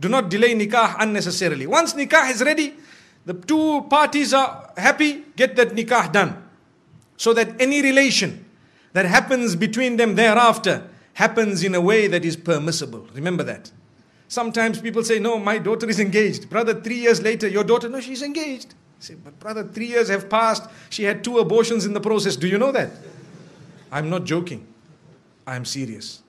Do not delay nikah unnecessarily. Once nikah is ready, the two parties are happy, get that nikah done. So that any relation that happens between them thereafter happens in a way that is permissible. Remember that. Sometimes people say, no, my daughter is engaged. Brother, 3 years later, your daughter, no, she's engaged. I say, but brother, 3 years have passed. She had 2 abortions in the process. Do you know that? I'm not joking. I'm serious.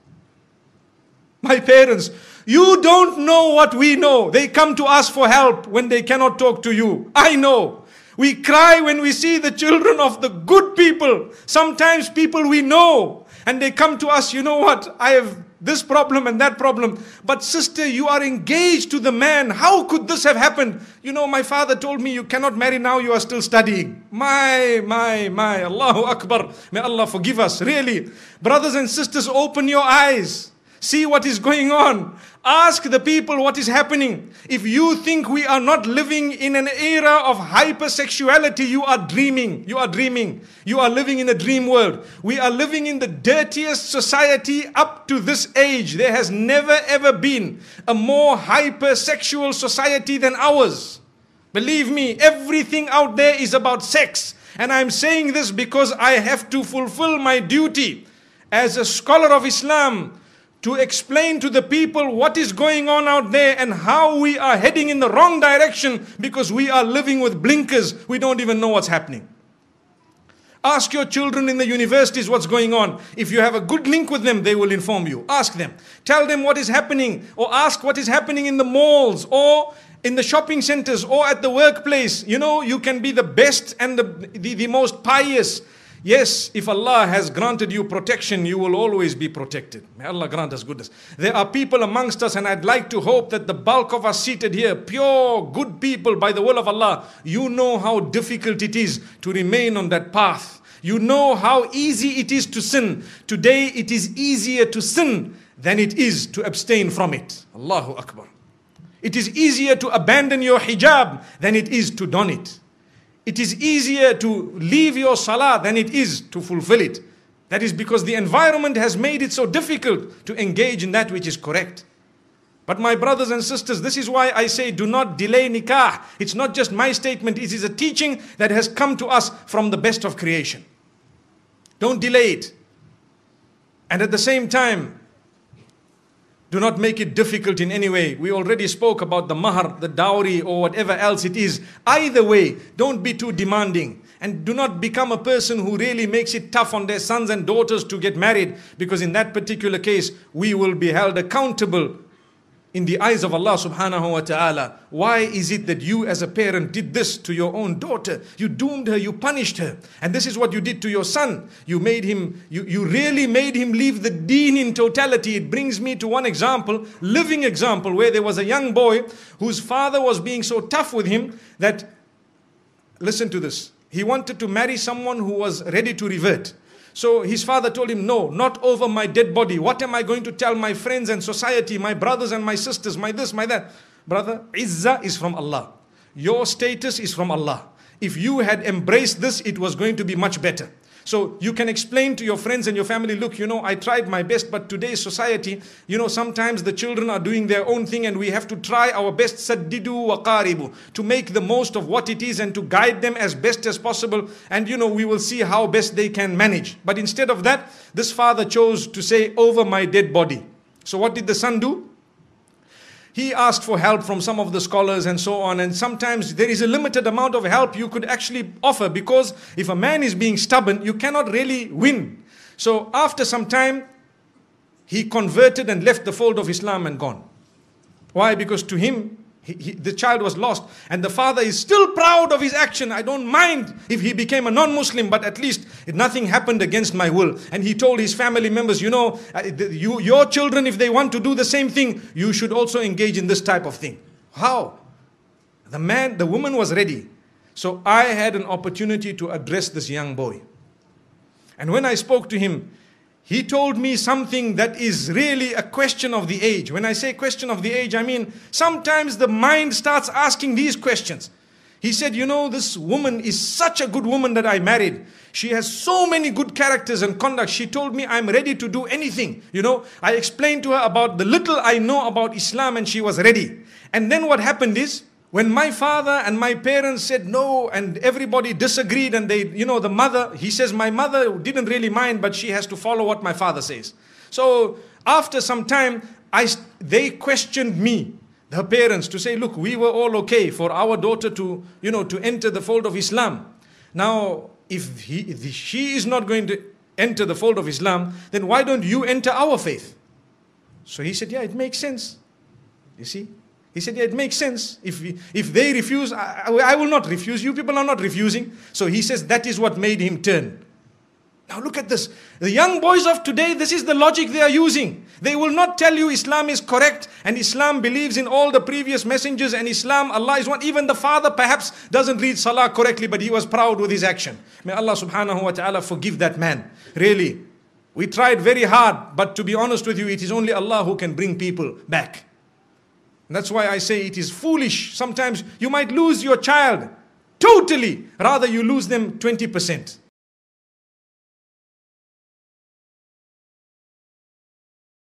My parents, you don't know what we know. They come to us for help when they cannot talk to you. I know. We cry when we see the children of the good people. Sometimes people we know. And they come to us, you know what, I have this problem and that problem. But sister, you are engaged to the man. How could this have happened? You know, my father told me you cannot marry now, you are still studying. My, Allahu Akbar. May Allah forgive us, really. Brothers and sisters, open your eyes. See what is going on. Ask the people what is happening. If you think we are not living in an era of hypersexuality, you are dreaming. You are dreaming. You are living in a dream world. We are living in the dirtiest society up to this age. There has never ever been a more hypersexual society than ours. Believe me, everything out there is about sex. And I'm saying this because I have to fulfill my duty as a scholar of Islam, to explain to the people what is going on out there and how we are heading in the wrong direction because we are living with blinkers. We don't even know what's happening. Ask your children in the universities what's going on. If you have a good link with them, they will inform you. Ask them. Tell them what is happening, or ask what is happening in the malls or in the shopping centers or at the workplace. You know, you can be the best and the most pious. Yes, if Allah has granted you protection, you will always be protected. May Allah grant us goodness. There are people amongst us, and I'd like to hope that the bulk of us seated here, pure, good people by the will of Allah, you know how difficult it is to remain on that path. You know how easy it is to sin. Today it is easier to sin than it is to abstain from it. Allahu Akbar. It is easier to abandon your hijab than it is to don it. It is easier to leave your salah than it is to fulfill it. That is because the environment has made it so difficult to engage in that which is correct. But my brothers and sisters, this is why I say do not delay nikah. It's not just my statement, it is a teaching that has come to us from the best of creation. Don't delay it. And at the same time, do not make it difficult in any way. We already spoke about the mahar, the dowry, or whatever else it is. Either way, don't be too demanding. And do not become a person who really makes it tough on their sons and daughters to get married. Because in that particular case, we will be held accountable in the eyes of Allah subhanahu wa ta'ala. Why is it that you as a parent did this to your own daughter? You doomed her, you punished her. And this is what you did to your son. You made him, you really made him leave the deen in totality. It brings me to one example, living example, where there was a young boy whose father was being so tough with him that, listen to this, he wanted to marry someone who was ready to revert. So his father told him, no, not over my dead body. What am I going to tell my friends and society, my brothers and my sisters, my this, my that? Brother, izzah is from Allah. Your status is from Allah. If you had embraced this, it was going to be much better. So you can explain to your friends and your family, look, you know, I tried my best, but today's society, you know, sometimes the children are doing their own thing and we have to try our best, saddidu wa qaribu, to make the most of what it is and to guide them as best as possible. And, you know, we will see how best they can manage. But instead of that, this father chose to say, over my dead body. So what did the son do? He asked for help from some of the scholars and so on. And sometimes there is a limited amount of help you could actually offer, because if a man is being stubborn, you cannot really win. So after some time, he converted and left the fold of Islam and gone. Why? Because to him, the child was lost. And the father is still proud of his action. I don't mind if he became a non-Muslim, but at least nothing happened against my will. And he told his family members, you know, your children, if they want to do the same thing, you should also engage in this type of thing. How? The woman was ready. So I had an opportunity to address this young boy. And when I spoke to him, he told me something that is really a question of the age. When I say question of the age, I mean sometimes the mind starts asking these questions. He said, you know, this woman is such a good woman that I married. She has so many good characters and conduct. She told me I'm ready to do anything. You know, I explained to her about the little I know about Islam and she was ready. And then what happened is, when my father and my parents said no and everybody disagreed and they, you know, the mother, he says my mother didn't really mind, but she has to follow what my father says. So after some time, they questioned me, her parents, to say, look, we were all okay for our daughter to, you know, to enter the fold of Islam. Now, if she is not going to enter the fold of Islam, then why don't you enter our faith? So he said, yeah, it makes sense. You see? He said, yeah, it makes sense. If they refuse, I will not refuse. You people are not refusing. So he says that is what made him turn. Now look at this. The young boys of today, this is the logic they are using. They will not tell you Islam is correct and Islam believes in all the previous messengers and Islam, Allah is one. Even the father perhaps doesn't read Salah correctly, but he was proud with his action. May Allah subhanahu wa ta'ala forgive that man. Really. We tried very hard, but to be honest with you, it is only Allah who can bring people back. And that's why I say it is foolish. Sometimes you might lose your child totally. Rather you lose them 20%.